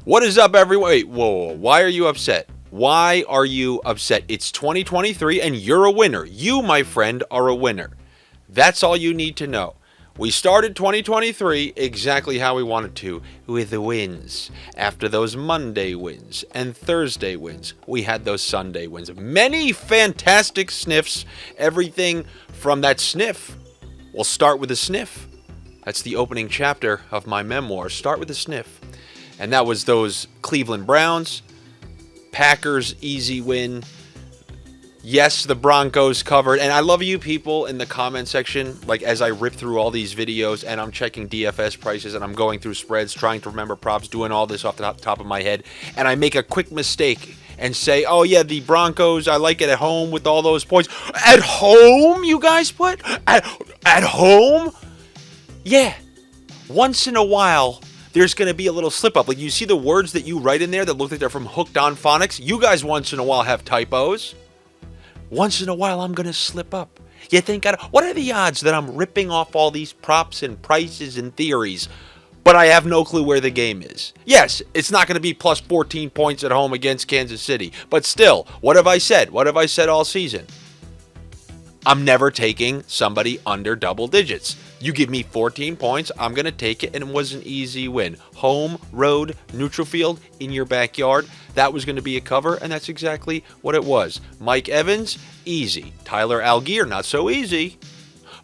What is up, everyone? Wait, whoa. Why are you upset? Why are you upset? It's 2023 and you're a winner. You, my friend, are a winner. That's all you need to know. We started 2023 exactly how we wanted to, with the wins. After those Monday wins and Thursday wins, we had those Sunday wins. Many fantastic sniffs. Everything from that sniff. We'll start with a sniff. That's the opening chapter of my memoir. Start with a sniff. And that was those Cleveland Browns. Packers, easy win. Yes, the Broncos covered. And I love you people in the comment section, like as I rip through all these videos and I'm checking DFS prices and I'm going through spreads, trying to remember props, doing all this off the top of my head. And I make a quick mistake and say, oh yeah, the Broncos, I like it at home with all those points. At home, you guys put? At home? Yeah. Once in a while, there's going to be a little slip up. Like you see the words that you write in there that look like they're from Hooked on Phonics? You guys once in a while have typos. Once in a while, I'm going to slip up. You think, what are the odds that I'm ripping off all these props and prices and theories, but I have no clue where the game is? Yes, it's not going to be plus 14 points at home against Kansas City. But still, what have I said? What have I said all season? I'm never taking somebody under double digits. You give me 14 points, I'm going to take it, and it was an easy win. Home, road, neutral field, in your backyard. That was going to be a cover, and that's exactly what it was. Mike Evans, easy. Tyler Algier, not so easy,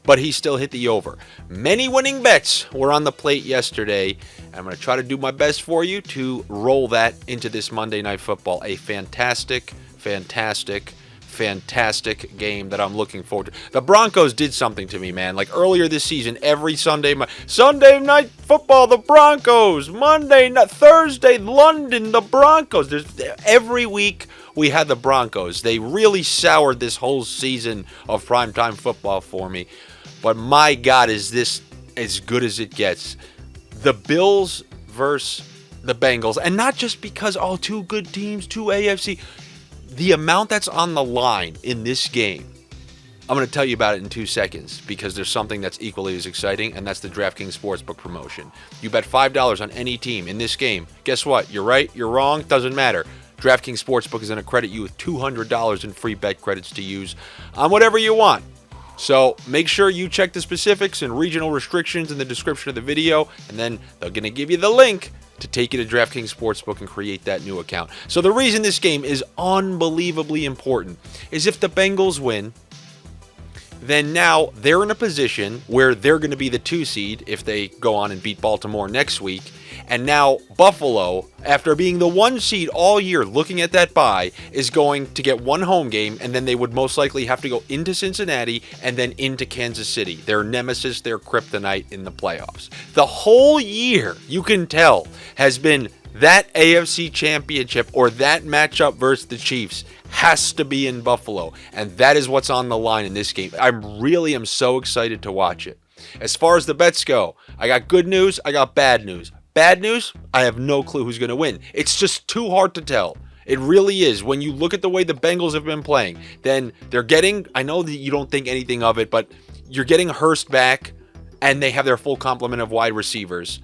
but he still hit the over. Many winning bets were on the plate yesterday. I'm going to try to do my best for you to roll that into this Monday Night Football. A fantastic game that I'm looking forward to. The Broncos did something to me, man. Like earlier this season, every Sunday Night Football, the Broncos. Monday night, Thursday, London, the Broncos. Every week we had the Broncos. They really soured this whole season of primetime football for me. But my God, is this as good as it gets? The Bills versus the Bengals. And not just because, two good teams, two AFC. The amount that's on the line in this game, I'm going to tell you about it in 2 seconds because there's something that's equally as exciting, and that's the DraftKings Sportsbook promotion. You bet $5 on any team in this game. Guess what? You're right, you're wrong, doesn't matter. DraftKings Sportsbook is going to credit you with $200 in free bet credits to use on whatever you want. So make sure you check the specifics and regional restrictions in the description of the video, and then they're going to give you the link to take you to DraftKings Sportsbook and create that new account. So the reason this game is unbelievably important is if the Bengals win, then now they're in a position where they're going to be the 2 seed if they go on and beat Baltimore next week. And now Buffalo, after being the 1 seed all year looking at that bye, is going to get one home game, and then they would most likely have to go into Cincinnati and then into Kansas City, their nemesis, their kryptonite in the playoffs. The whole year, you can tell, has been that AFC Championship or that matchup versus the Chiefs has to be in Buffalo, and that is what's on the line in this game. I really am so excited to watch it. As far as the bets go, I got good news, I got bad news. Bad news, I have no clue who's going to win. It's just too hard to tell. It really is. When you look at the way the Bengals have been playing, then they're getting, I know that you don't think anything of it, but you're getting Hurst back, and they have their full complement of wide receivers.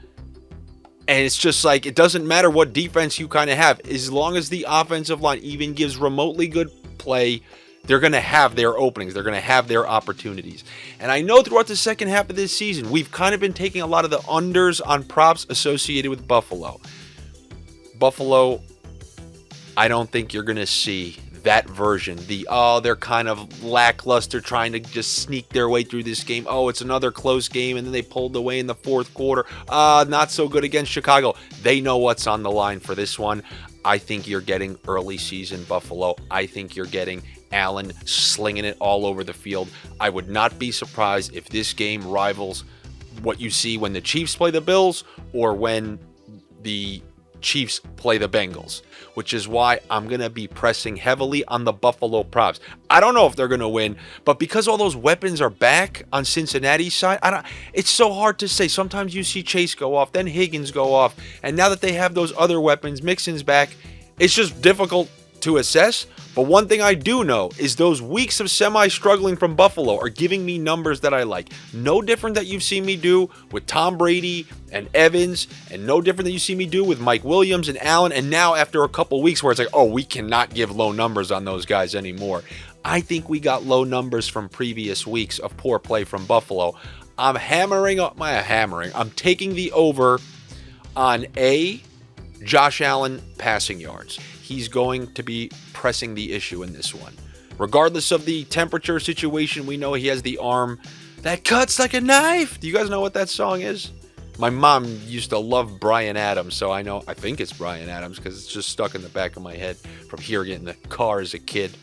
And it's just like, it doesn't matter what defense you kind of have. As long as the offensive line even gives remotely good play, they're going to have their openings. They're going to have their opportunities. And I know throughout the second half of this season, we've kind of been taking a lot of the unders on props associated with Buffalo. Buffalo, I don't think you're going to see that version. They're kind of lackluster trying to just sneak their way through this game. It's another close game, and then they pulled away in the fourth quarter. Not so good against Chicago. They know what's on the line for this one. I think you're getting early season Buffalo. I think you're getting Allen slinging it all over the field. I would not be surprised if this game rivals what you see when the Chiefs play the Bills or when the Chiefs play the Bengals, which is why I'm going to be pressing heavily on the Buffalo props. I don't know if they're going to win, but because all those weapons are back on Cincinnati's side, it's so hard to say. Sometimes you see Chase go off, then Higgins go off, and now that they have those other weapons, Mixon's back, it's just difficult to assess. But one thing I do know is those weeks of semi-struggling from Buffalo are giving me numbers that I like. No different that you've seen me do with Tom Brady and Evans, and no different that you see me do with Mike Williams and Allen, and now after a couple weeks where it's like, oh, we cannot give low numbers on those guys anymore. I think we got low numbers from previous weeks of poor play from Buffalo. I'm taking the over on Josh Allen passing yards. He's going to be pressing the issue in this one. Regardless of the temperature situation, we know he has the arm that cuts like a knife. Do you guys know what that song is? My mom used to love Bryan Adams, so I think it's Bryan Adams because it's just stuck in the back of my head from hearing it in the car as a kid.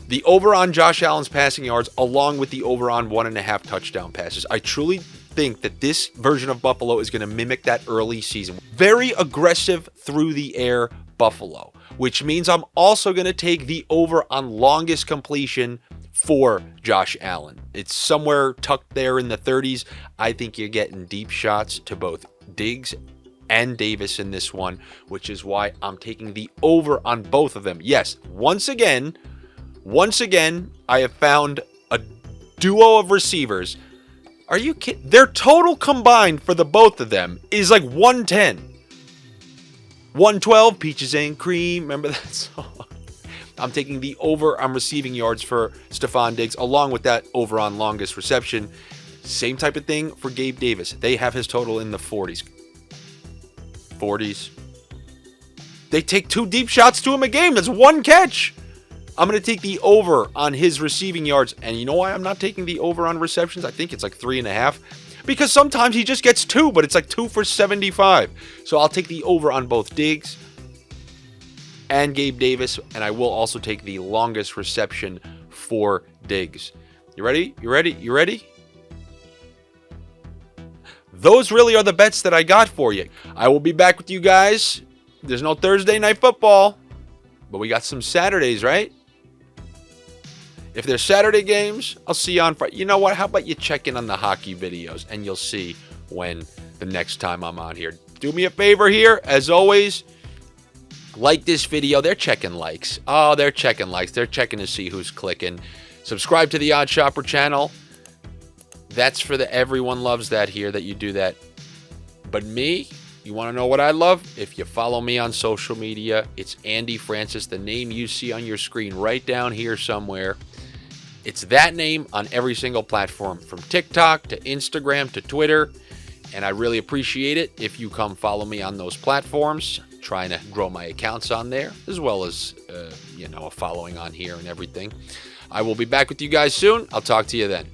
The over on Josh Allen's passing yards, along with the over on 1.5 touchdown passes. I truly think that this version of Buffalo is going to mimic that early season. Very aggressive through the air Buffalo, which means I'm also going to take the over on longest completion for Josh Allen. It's somewhere tucked there in the 30s. I think you're getting deep shots to both Diggs and Davis in this one, which is why I'm taking the over on both of them. Yes, once again, I have found a duo of receivers. Are you kidding? Their total combined for the both of them is like 110. 112, Peaches and Cream. Remember that song? I'm taking the over on receiving yards for Stephon Diggs, along with that over on longest reception. Same type of thing for Gabe Davis. They have his total in the 40s. They take 2 deep shots to him a game. That's 1 catch. I'm going to take the over on his receiving yards. And you know why I'm not taking the over on receptions? I think it's like 3.5. Because sometimes he just gets 2, but it's like 2 for 75. So I'll take the over on both Diggs and Gabe Davis. And I will also take the longest reception for Diggs. You ready? Those really are the bets that I got for you. I will be back with you guys. There's no Thursday night football, but we got some Saturdays, right? If there's Saturday games, I'll see you on Friday. You know what? How about you check in on the hockey videos, and you'll see when the next time I'm on here. Do me a favor here, as always, like this video. They're checking likes. Oh, they're checking likes. They're checking to see who's clicking. Subscribe to the Odd Shopper channel. That's for the everyone loves that here, that you do that. But me, you want to know what I love? If you follow me on social media, it's Andy Francis, the name you see on your screen right down here somewhere. It's that name on every single platform, from TikTok to Instagram to Twitter. And I really appreciate it if you come follow me on those platforms. Trying to grow my accounts on there, as well as, a following on here and everything. I will be back with you guys soon. I'll talk to you then.